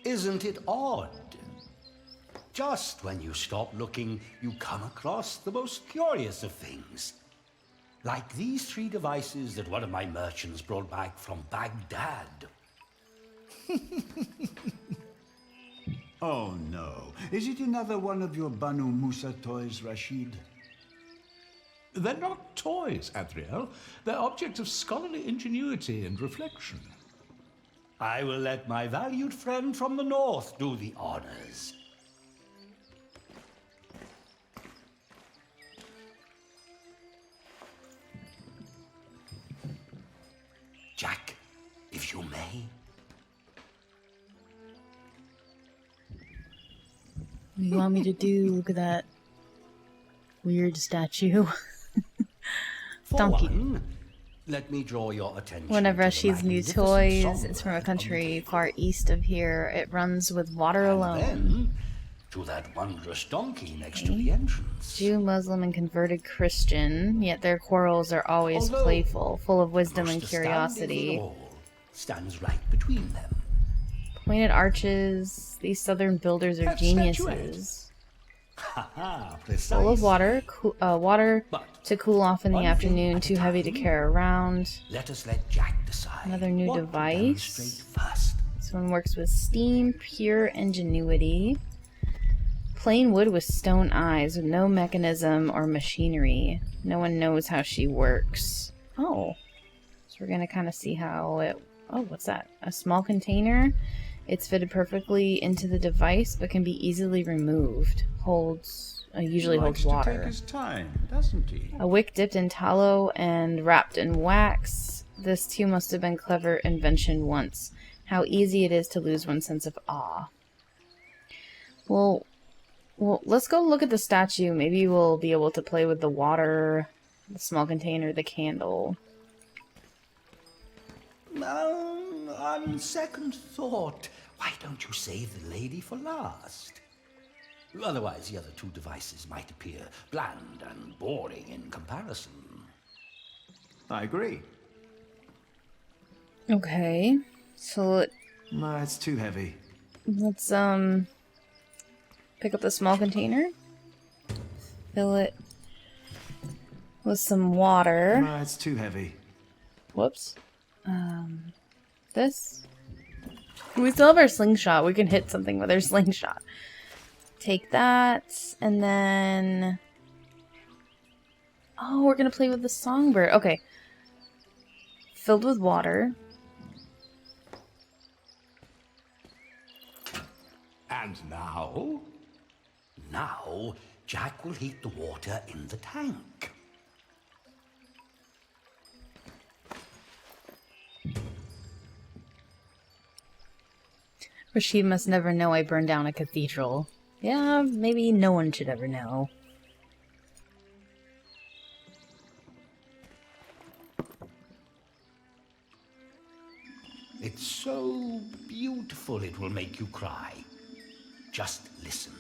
Isn't it odd? Just when you stop looking, you come across the most curious of things. Like these 3 devices that one of my merchants brought back from Baghdad. Oh no. Is it another one of your Banū Mūsā toys, Rashid? They're not toys, Adriel. They're objects of scholarly ingenuity and reflection. I will let my valued friend from the north do the honors. Jack, if you may. What do you want me to do? Look at that weird statue. Donkey. One, let me draw your attention. One of to the Rashid's new magnificent toys. songbird It's from a on the country table. far east of here. It runs with water alone. Then, to that wondrous donkey next to the entrance. Jew, Muslim, and converted Christian, yet their quarrels are always Although, playful, full of wisdom and most astounding curiosity. of all stands right between them. Pointed arches. These southern builders are That geniuses. Haha, precise. Full of water, water But to cool off in the one thing afternoon, at a too heavy to time. carry around. Let us let Jack decide. Another new what to device. demonstrate first. This one works with steam, pure ingenuity. Plain wood with stone eyes, with no mechanism or machinery. No one knows how she works. Oh. So we're gonna kind of see how it... Oh, what's that? A small container. It's fitted perfectly into the device, but can be easily removed. Usually holds He likes to take water. his time, doesn't he? A wick dipped in tallow and wrapped in wax. This too must have been clever invention once. How easy it is to lose one's sense of awe. Well, let's go look at the statue. Maybe we'll be able to play with the water, the small container, the candle. On second thought, why don't you save the lady for last? Otherwise, the other 2 devices might appear bland and boring in comparison. I agree. Okay, so No, it's too heavy. let's pick up the small container, fill it with some water. No, it's too heavy. Whoops. This. We still have our slingshot. We can hit something with our slingshot. Take that, and then... Oh, we're gonna play with the songbird. Okay. Filled with water. And now? Now, Jack will heat the water in the tank. Rashid must never know I burned down a cathedral. Yeah, maybe no one should ever know. It's so beautiful it will make you cry. Just listen.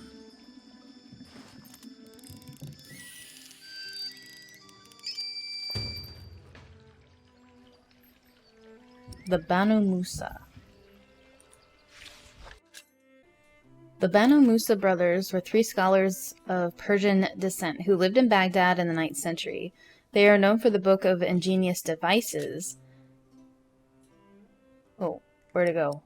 The Banū Mūsā. The Banū Mūsā brothers were 3 scholars of Persian descent who lived in Baghdad in the 9th century. They are known for the Book of Ingenious Devices. Oh, where to go?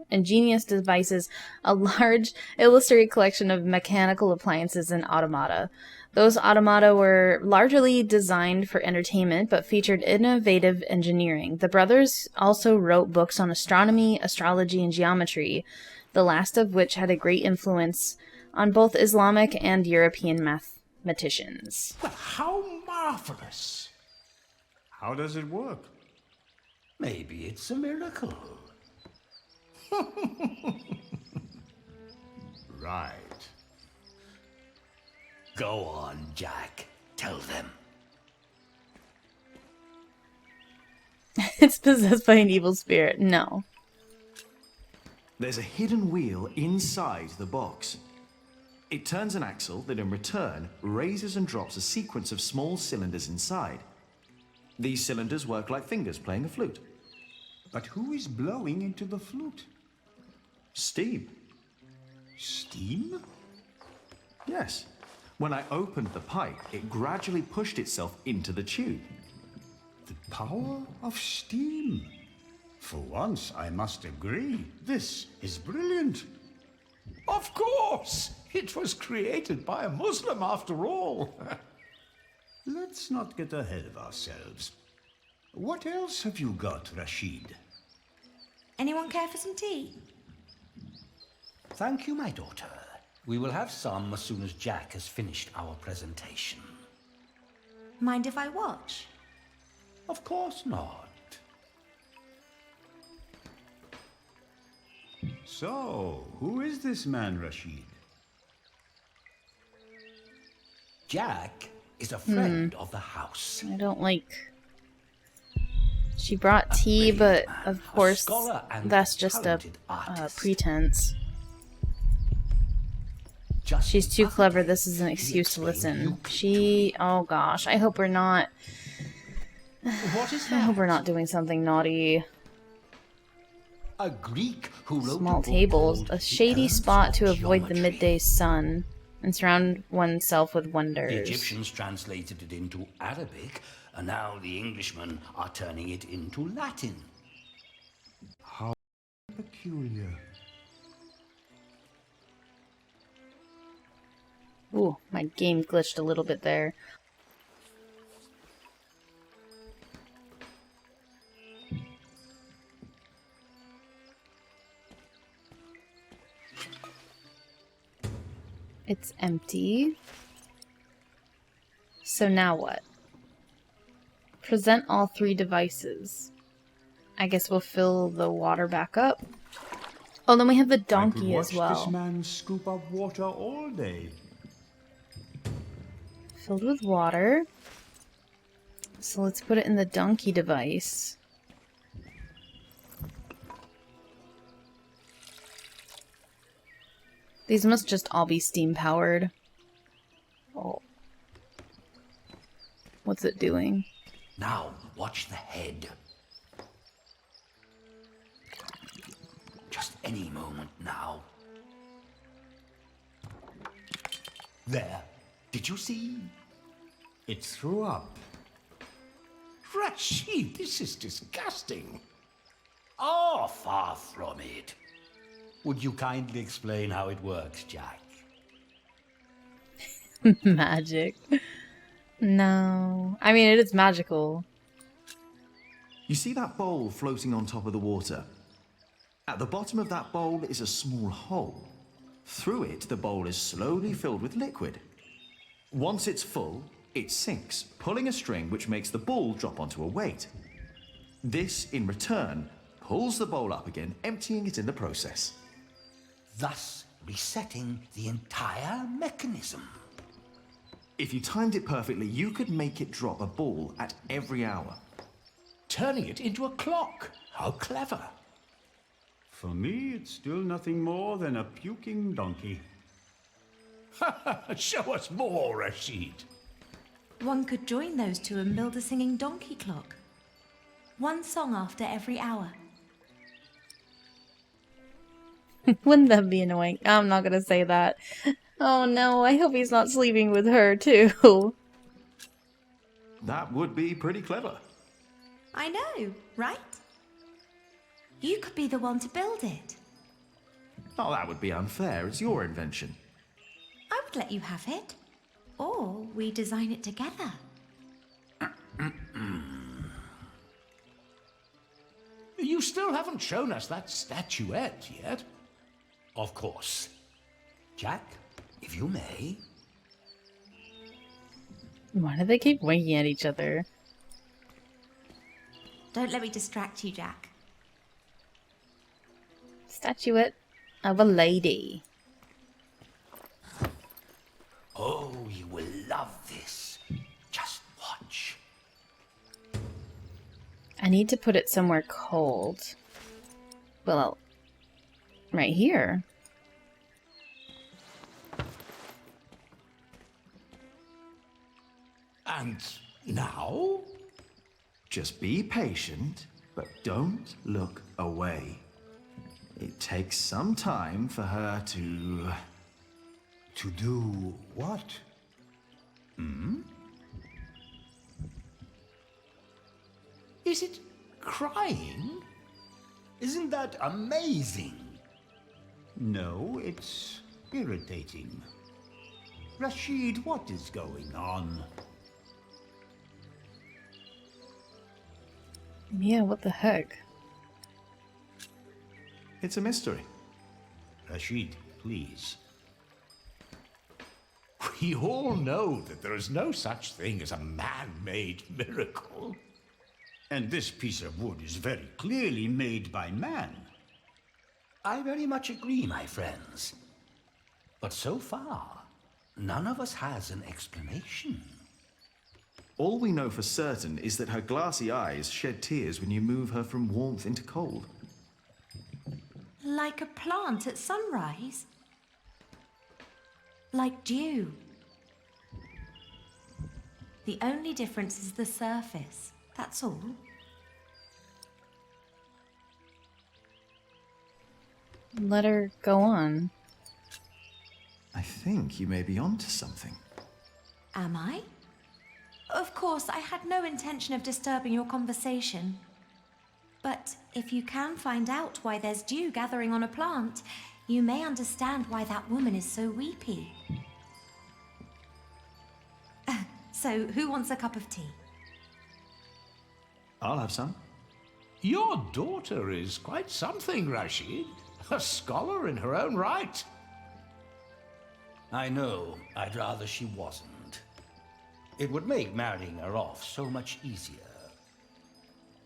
Ingenious Devices, a large illustrated collection of mechanical appliances and automata. Those automata were largely designed for entertainment, but featured innovative engineering. The brothers also wrote books on astronomy, astrology, and geometry, the last of which had a great influence on both Islamic and European mathematicians. Well, how marvelous! How does it work? Maybe it's a miracle. Right. Go on, Jack. Tell them. It's possessed by an evil spirit. No. There's a hidden wheel inside the box. It turns an axle that in return raises and drops a sequence of small cylinders inside. These cylinders work like fingers playing a flute. But who is blowing into the flute? Steam. Steam? Yes. When I opened the pipe, it gradually pushed itself into the tube. The power of steam. For once, I must agree, this is brilliant. Of course! It was created by a Muslim after all. Let's not get ahead of ourselves. What else have you got, Rashid? Anyone care for some tea? Thank you, my daughter. We will have some as soon as Jack has finished our presentation. Mind if I watch? Of course not. So, who is this man, Rashid? Jack is a friend of the house. I don't like... She brought tea, but of course, scholar and that's just a talented artist. pretense. Just She's too the other clever. day, This is an he excuse to explained listen. Euclid She... Oh gosh, I hope we're not... to me. What is I that? hope we're not doing something naughty. A Greek who wrote Small a book tables, called a The shady Elements spot of to avoid the Geometry. midday sun and surround oneself with wonders. The Egyptians translated it into Arabic, and now the Englishmen are turning it into Latin. How peculiar. Ooh, my game glitched a little bit there. It's empty. So now what? Present all 3 devices. I guess we'll fill the water back up. Oh, then we have the donkey as well. This man scoop up water all day. Filled with water. So let's put it in the donkey device. These must just all be steam powered. Oh. What's it doing? Now, watch the head. Just any moment now. There. Did you see? It threw up. Rashid, this is disgusting. Oh, far from it. Would you kindly explain how it works, Jack? Magic. No. I mean, it is magical. You see that bowl floating on top of the water? At the bottom of that bowl is a small hole. Through it, the bowl is slowly filled with liquid. Once it's full, it sinks, pulling a string which makes the ball drop onto a weight. This, in return, pulls the bowl up again, emptying it in the process. Thus resetting the entire mechanism. If you timed it perfectly, you could make it drop a ball at every hour. Turning it into a clock. How clever. For me, it's still nothing more than a puking donkey. Show us more, Rashid. One could join those two and build a singing donkey clock. 1 song after every hour. Wouldn't that be annoying? I'm not gonna say that. Oh no, I hope he's not sleeping with her too. That would be pretty clever. I know, right? You could be the one to build it. Oh, that would be unfair. It's your invention. I would let you have it. Or we design it together. You still haven't shown us that statuette yet. Of course. Jack, if you may. Why do they keep winking at each other? Don't let me distract you, Jack. Statuette of a lady. Oh, you will love this. Just watch. I need to put it somewhere cold. Well, right here. And now? Just be patient, but don't look away. It takes some time for her to... To do what? Is it crying? Isn't that amazing? No, it's irritating. Rashid, what is going on? Yeah, what the heck? It's a mystery. Rashid, please. We all know that there is no such thing as a man-made miracle. And this piece of wood is very clearly made by man. I very much agree, my friends. But so far, none of us has an explanation. All we know for certain is that her glassy eyes shed tears when you move her from warmth into cold. Like a plant at sunrise? Like dew? The only difference is the surface, that's all. Let her go on. I think you may be onto something. Am I? Of course, I had no intention of disturbing your conversation. But if you can find out why there's dew gathering on a plant, you may understand why that woman is so weepy. So, who wants a cup of tea? I'll have some. Your daughter is quite something, Rashid. A scholar in her own right. I know. I'd rather she wasn't. It would make marrying her off so much easier.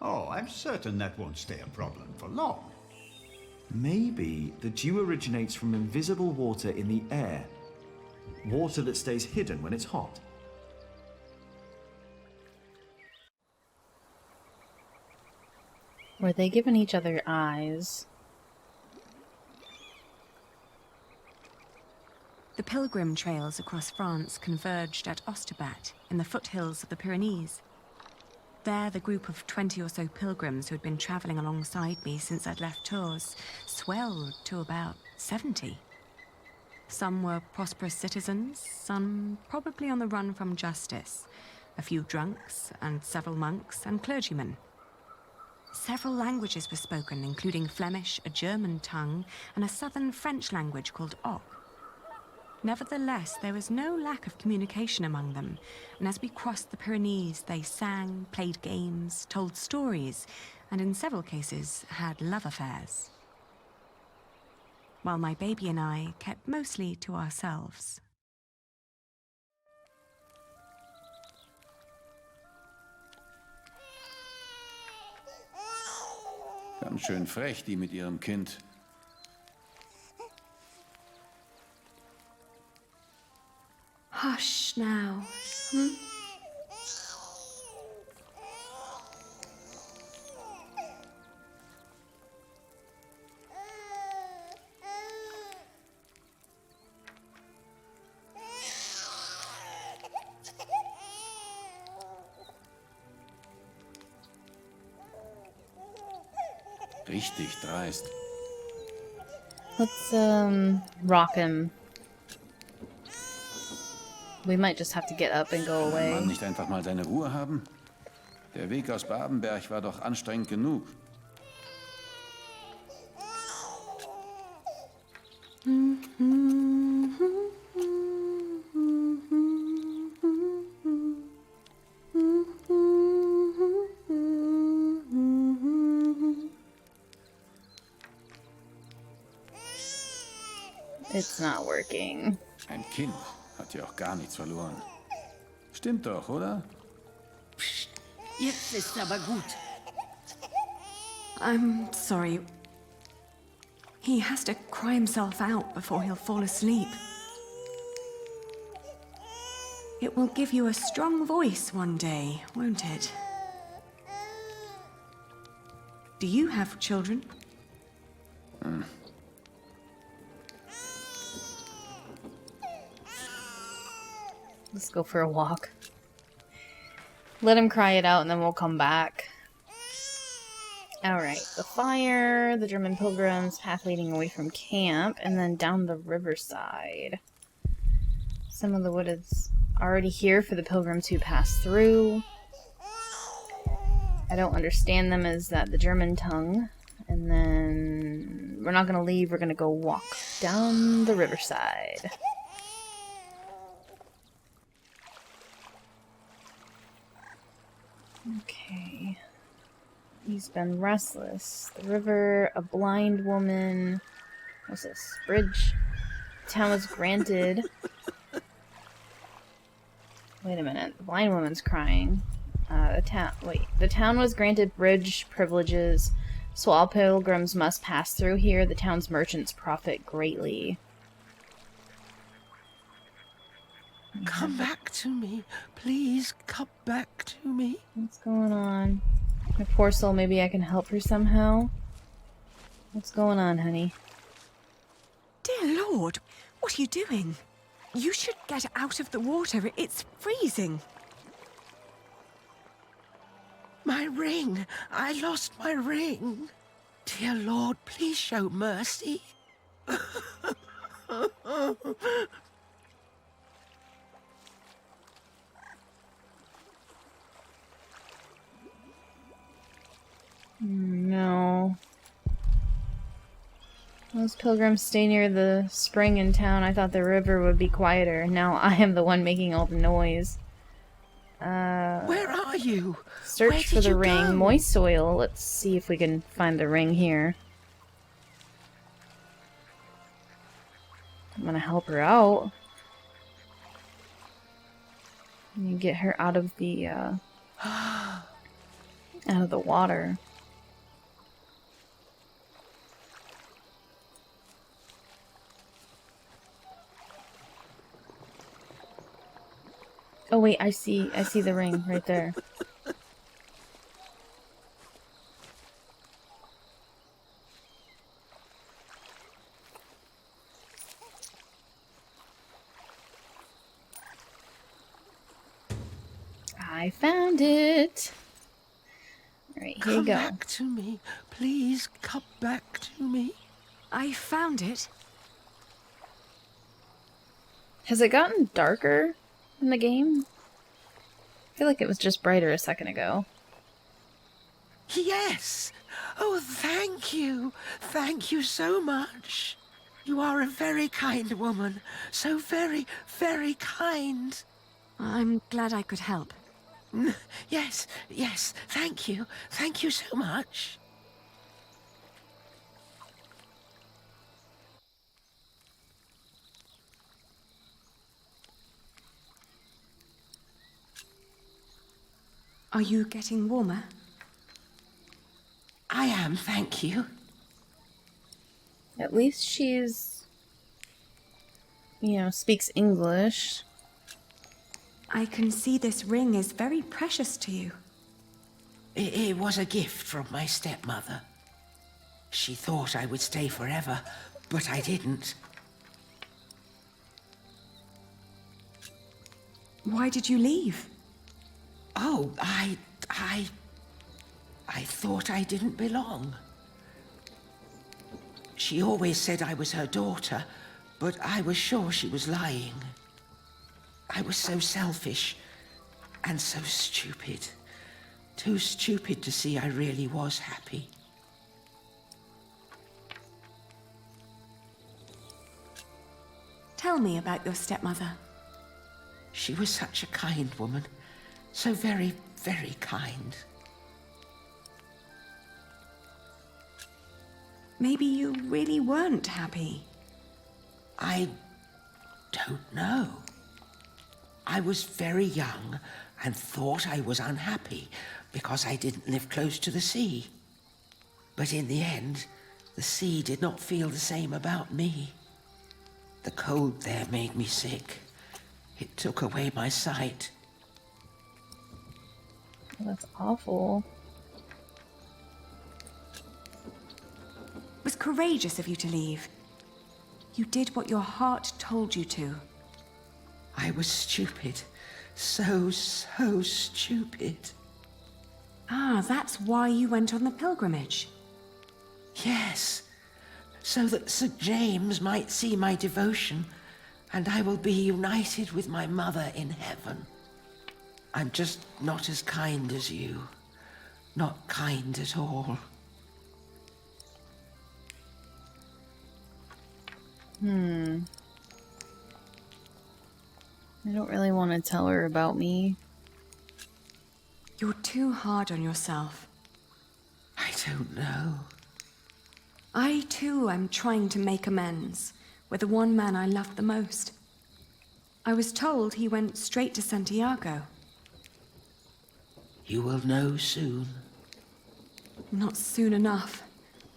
Oh, I'm certain that won't stay a problem for long. Maybe the dew originates from invisible water in the air. Water that stays hidden when it's hot. Were they giving each other eyes? The pilgrim trails across France converged at Osterbat in the foothills of the Pyrenees. There, the group of 20 or so pilgrims who had been travelling alongside me since I'd left Tours swelled to about 70. Some were prosperous citizens, some probably on the run from justice, a few drunks, and several monks and clergymen. Several languages were spoken, including Flemish, a German tongue, and a southern French language called Oc. Nevertheless, there was no lack of communication among them, and as we crossed the Pyrenees, they sang, played games, told stories, and in several cases had love affairs. While my baby and I kept mostly to ourselves. Ganz schön frech, die mit ihrem Kind. Hush now. Richtig dreist. Let's, rock him. We might just have to get up and go Kann man away. nicht einfach mal seine Ruhe haben? Der Weg aus Babenberg war doch anstrengend genug. It's not working. Ein Kind hat ja auch gar nichts verloren. Stimmt doch, oder? Jetzt ist aber gut. I'm sorry. He has to cry himself out before he'll fall asleep. It will give you a strong voice one day, won't it? Do you have children? Let's go for a walk. Let him cry it out and then we'll come back. Alright, the fire, the German pilgrims, path leading away from camp, and then down the riverside. Some of the wood is already here for the pilgrims who pass through. I don't understand them as that the German tongue. And then we're not going to leave, we're going to go walk down the riverside. Okay. He's been restless. The river, a blind woman. What's this? Bridge. The town was granted. Wait a minute. The blind woman's crying. The town was granted bridge privileges, so all pilgrims must pass through here. The town's merchants profit greatly. Come back to me. Please, come back to me. What's going on? My poor soul, maybe I can help her somehow? What's going on, honey? Dear Lord, what are you doing? You should get out of the water. It's freezing. My ring. I lost my ring. Dear Lord, please show mercy. No. Most pilgrims stay near the spring in town. I thought the river would be quieter. Now I am the one making all the noise. Where are you? Search for the ring. Moist soil. Let's see if we can find the ring here. I'm gonna help her out. And get her out of the water. Oh wait, I see the ring right there. I found it. All right, here you go. Come back to me. Please, come back to me. I found it. Has it gotten darker in the game? I feel like it was just brighter a second ago. Yes. Oh, thank you. Thank you so much. You are a very kind woman. So very, very kind. I'm glad I could help. Yes, yes. Thank you. Thank you so much. Are you getting warmer? I am, thank you. At least she's, speaks English. I can see this ring is very precious to you. It was a gift from my stepmother. She thought I would stay forever, but I didn't. Why did you leave? Oh, I thought I didn't belong. She always said I was her daughter, but I was sure she was lying. I was so selfish and so stupid. Too stupid to see I really was happy. Tell me about your stepmother. She was such a kind woman. So very, very kind. Maybe you really weren't happy. I don't know. I was very young and thought I was unhappy because I didn't live close to the sea. But in the end, the sea did not feel the same about me. The cold there made me sick. It took away my sight. That's awful. It was courageous of you to leave. You did what your heart told you to. I was stupid. So stupid. Ah, that's why you went on the pilgrimage. Yes, so that St. James might see my devotion, and I will be united with my mother in heaven. I'm just not as kind as you. Not kind at all. I don't really want to tell her about me. You're too hard on yourself. I don't know. I, too, am trying to make amends with the one man I loved the most. I was told he went straight to Santiago. You will know soon. Not soon enough.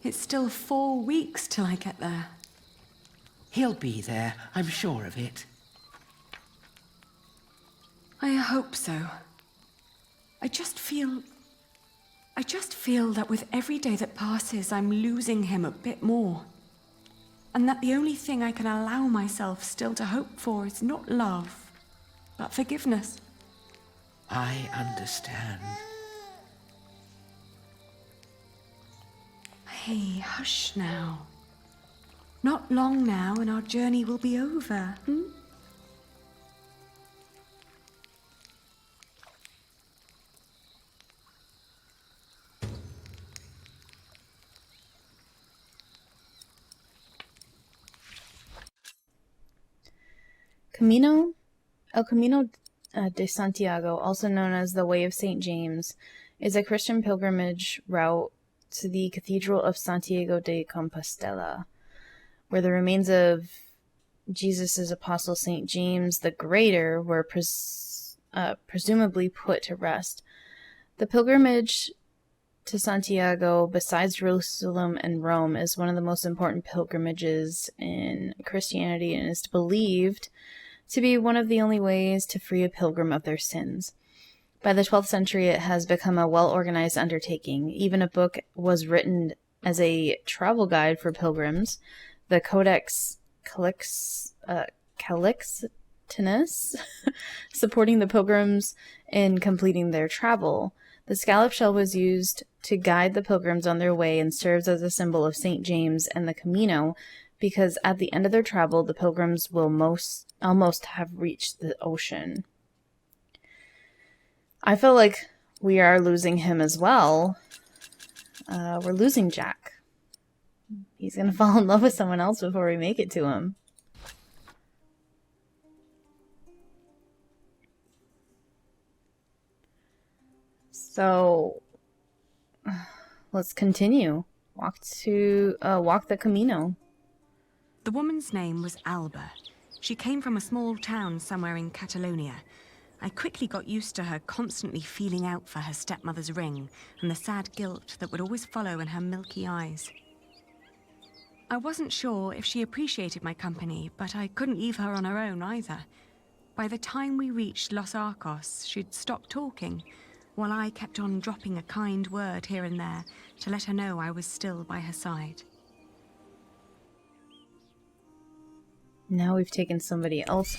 It's still 4 weeks till I get there. He'll be there, I'm sure of it. I hope so. I just feel that with every day that passes, I'm losing him a bit more. And that the only thing I can allow myself still to hope for is not love, but forgiveness. I understand. Hey, hush now. Not long now and our journey will be over, El Camino de Santiago, also known as the Way of St. James, is a Christian pilgrimage route to the Cathedral of Santiago de Compostela, where the remains of Jesus' apostle St. James the Greater were presumably put to rest. The pilgrimage to Santiago, besides Jerusalem and Rome, is one of the most important pilgrimages in Christianity and is believed to be one of the only ways to free a pilgrim of their sins. By the 12th century, it has become a well-organized undertaking. Even a book was written as a travel guide for pilgrims, the Codex Calixtinus, supporting the pilgrims in completing their travel. The scallop shell was used to guide the pilgrims on their way and serves as a symbol of St. James and the Camino, because at the end of their travel, the pilgrims will almost have reached the ocean. I feel like we are losing him as well. We're losing Jack. He's going to fall in love with someone else before we make it to him. So, let's continue. Walk the Camino. The woman's name was Alba. She came from a small town somewhere in Catalonia. I quickly got used to her constantly feeling out for her stepmother's ring and the sad guilt that would always follow in her milky eyes. I wasn't sure if she appreciated my company, but I couldn't leave her on her own either. By the time we reached Los Arcos, she'd stopped talking, while I kept on dropping a kind word here and there to let her know I was still by her side. Now we've taken somebody else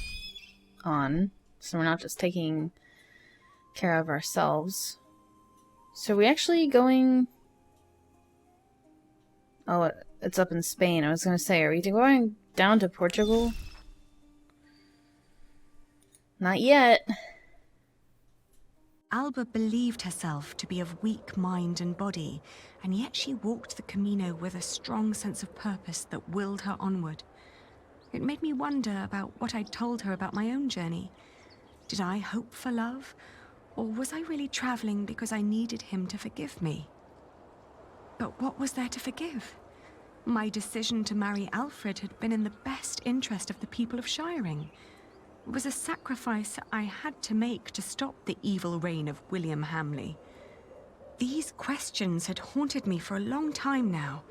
on, so we're not just taking care of ourselves. So are we actually going... Oh, it's up in Spain. I was going to say, are we going down to Portugal? Not yet. Alba believed herself to be of weak mind and body, and yet she walked the Camino with a strong sense of purpose that willed her onward. It made me wonder about what I'd told her about my own journey. Did I hope for love, or was I really traveling because I needed him to forgive me? But what was there to forgive? My decision to marry Alfred had been in the best interest of the people of Shiring. It was a sacrifice I had to make to stop the evil reign of William Hamley. These questions had haunted me for a long time now.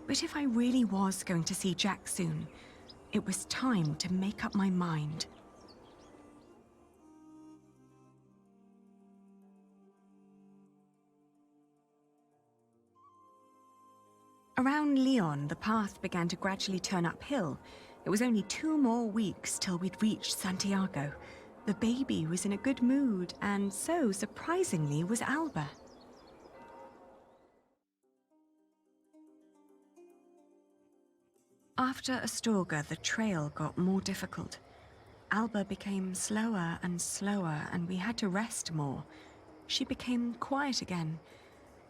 But if I really was going to see Jack soon, it was time to make up my mind. Around Lyon, the path began to gradually turn uphill. It was only 2 more weeks till we'd reached Santiago. The baby was in a good mood, and so, surprisingly, was Alba. After Astorga, the trail got more difficult. Alba became slower and slower, and we had to rest more. She became quiet again.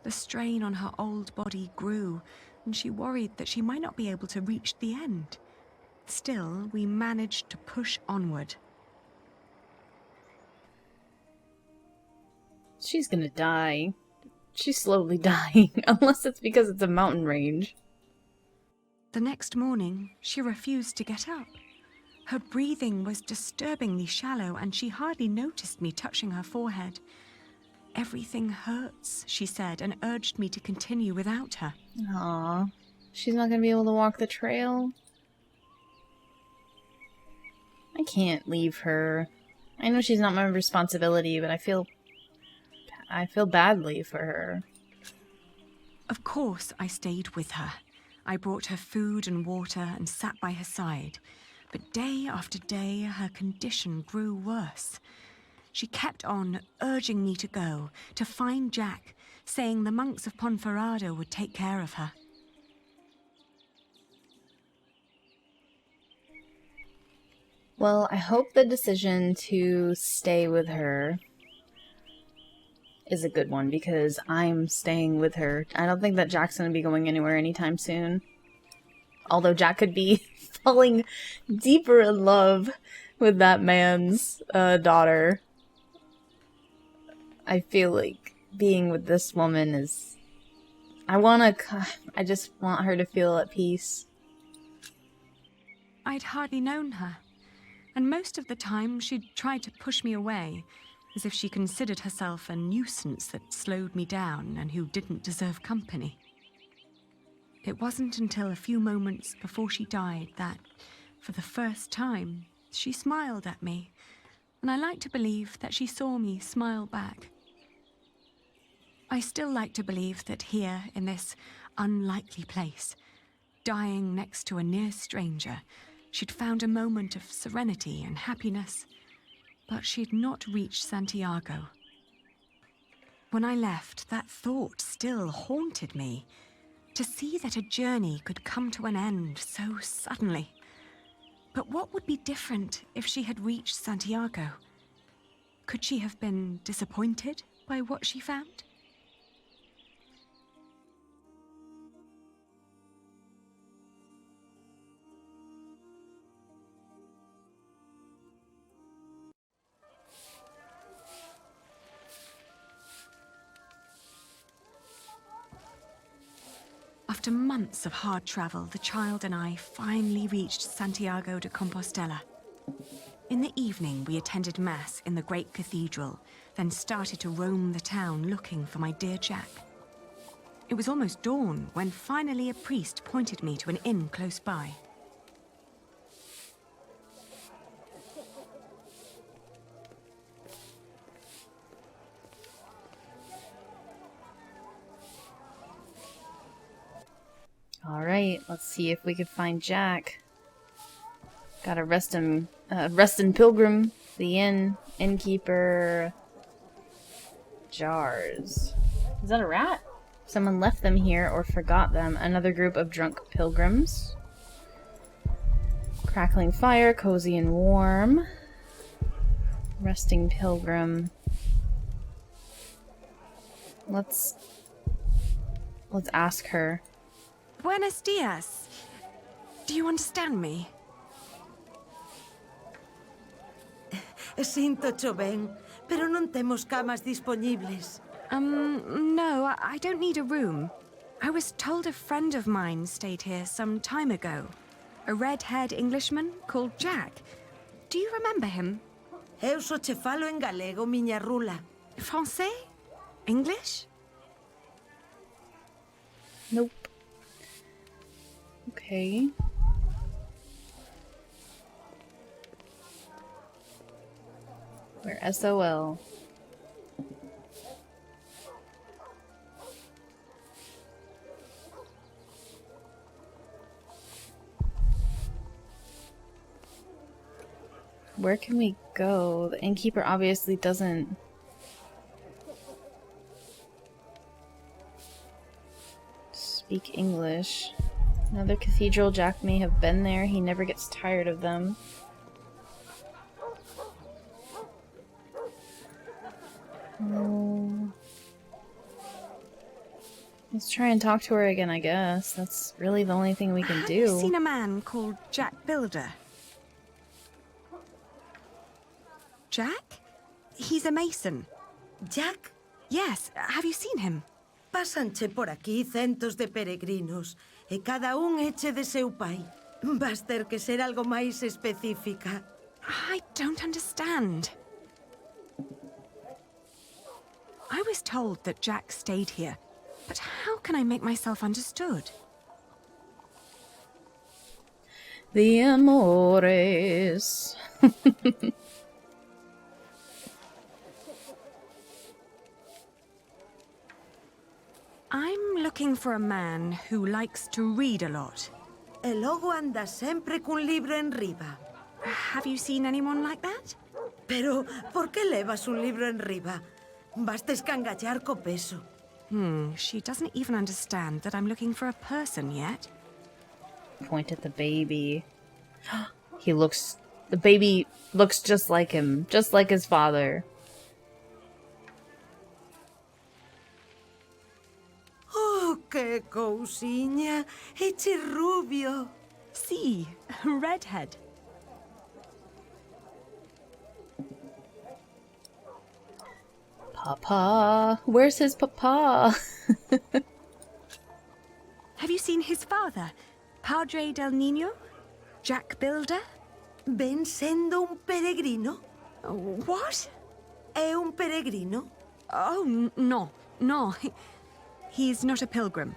The strain on her old body grew, and she worried that she might not be able to reach the end. Still, we managed to push onward. She's gonna die. She's slowly dying, unless it's because it's a mountain range. The next morning, she refused to get up. Her breathing was disturbingly shallow, and she hardly noticed me touching her forehead. Everything hurts, she said, and urged me to continue without her. Aww. She's not gonna be able to walk the trail? I can't leave her. I know she's not my responsibility, but I feel badly for her. Of course, I stayed with her. I brought her food and water and sat by her side. But day after day, her condition grew worse. She kept on urging me to go, to find Jack, saying the monks of Ponferrada would take care of her. Well, I hope the decision to stay with her is a good one, because I'm staying with her. I don't think that Jack's gonna be going anywhere anytime soon. Although Jack could be falling deeper in love with that man's daughter. I feel like being with this woman is... I just want her to feel at peace. I'd hardly known her, and most of the time she'd tried to push me away, as if she considered herself a nuisance that slowed me down and who didn't deserve company. It wasn't until a few moments before she died that, for the first time, she smiled at me, and I like to believe that she saw me smile back. I still like to believe that here, in this unlikely place, dying next to a near stranger, she'd found a moment of serenity and happiness, but she'd not reached Santiago. When I left, that thought still haunted me. To see that a journey could come to an end so suddenly. But what would be different if she had reached Santiago? Could she have been disappointed by what she found? After months of hard travel, the child and I finally reached Santiago de Compostela. In the evening, we attended Mass in the great cathedral, then started to roam the town looking for my dear Jack. It was almost dawn when finally a priest pointed me to an inn close by. Alright, let's see if we can find Jack. Gotta rest in Pilgrim, the innkeeper, jars. Is that a rat? Someone left them here or forgot them. Another group of drunk pilgrims. Crackling fire, cozy and warm. Resting pilgrim. Let's ask her. Buenos dias. Do you understand me? Sinto ben, pero non temos camas disponibles. No, I don't need a room. I was told a friend of mine stayed here some time ago. A red-haired Englishman called Jack. Do you remember him? Eu só che falo en galego, miña rula. Français? English? Nope. Okay. We're SOL. Where can we go? The innkeeper obviously doesn't speak English. Another cathedral. Jack may have been there. He never gets tired of them. Oh. Let's try and talk to her again, I guess. That's really the only thing we can Have do. you seen a man called Jack Builder? Jack? He's a mason. Jack, Yes, have you seen him? pásanche por aquí centos de peregrinos e cada un eche de seu pai. Vas ter que ser algo máis específica. I don't understand. I was told that Jack stayed here, but how can I make myself understood? The amores. I'm looking for a man who likes to read a lot. E logo anda sempre cun libro en riba. Have you seen anyone like that? Pero, por que levas un libro en riba? Vas escangallar co peso. She doesn't even understand that I'm looking for a person yet. Point at the baby. The baby looks just like him, just like his father. Oh, que cousiña! Eche rubio. See, redhead. Papa, where's his papa? Have you seen his father, Padre del Niño? Jack Builder? Ven sendo un peregrino? What? É un peregrino? Oh, no. He's not a pilgrim.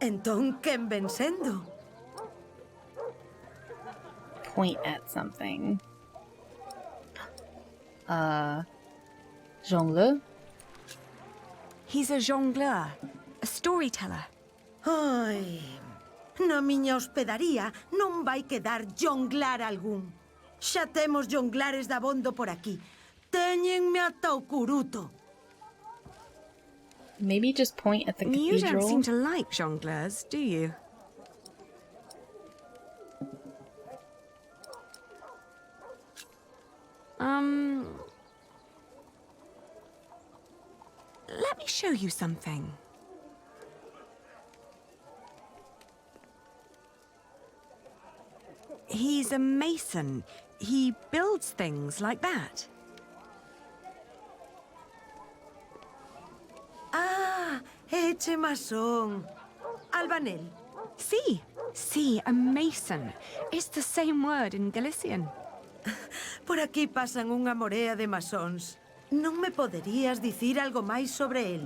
Entón, quen ven sendo? Point at something. Jongleur? He's a jongleur, a storyteller. Ai, na miña hospedaría non vai quedar jonglar algún. Xa temos jonglares dabondo por aquí. Téñenme ata o curuto. Maybe just point at the You don't cathedral. seem to like jongleurs, do you? Let me show you something. He's a mason. He builds things like that. Ah, eche masón. Albanel. Sí, a mason. It's the same word in Galician. Por aquí pasan unha morea de masóns. Non me poderías dicir algo máis sobre el?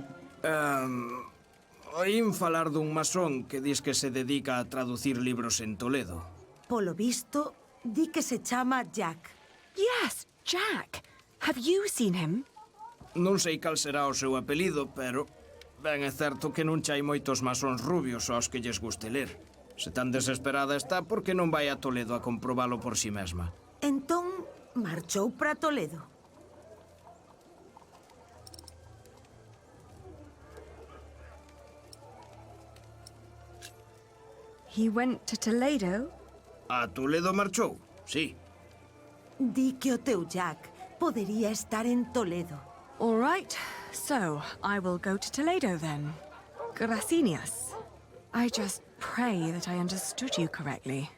Oín falar dun masón que dis que se dedica a traducir libros en Toledo. Polo visto, di que se chama Jack. Yes, Jack. Have you seen him? Non sei cal será o seu apelido, pero ben é certo que non chai moitos masóns rubios aos que lles guste ler. Se tan desesperada está, por que non vai a Toledo a comprobalo por si mesma? Entón, marchou para Toledo. He went to Toledo? A Toledo marchou, sí. Di que o teu Jack podería estar en Toledo. All right, so I will go to Toledo then. Gracias. I just pray that I understood you correctly.